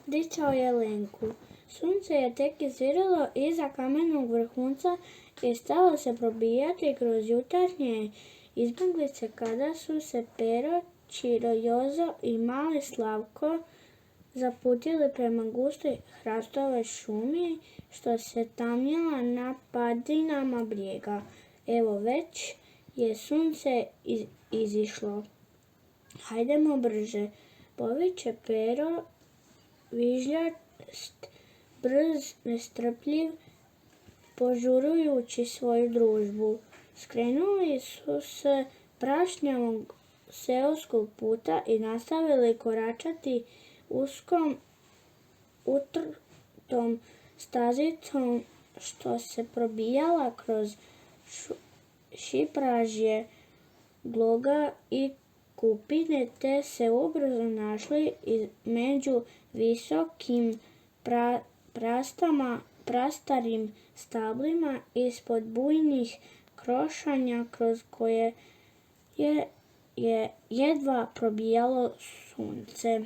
dicao Jelenku. Sunce je tek izvirilo iza kamenog vrhunca i stalo se probijati kroz jutarnje izmaglice kada su se Pero, Ćiro, Jozo i mali Slavko zaputili prema gustoj hrastovoj šumi što se tamnjela na padinama brijega. Evo već je sunce izišlo. Hajdemo brže, poviče Pero, vižljast, brz, nestrpljiv, požurujući svoju družbu. Skrenuli su se prašnjavog seoskog puta i nastavili koračati uskom utrtom stazicom što se probijala kroz šipražje gloga i kupine, te se ubrzo našli među visokim prastarim stablima ispod bujnih krošanja kroz koje je jedva probijalo sunce.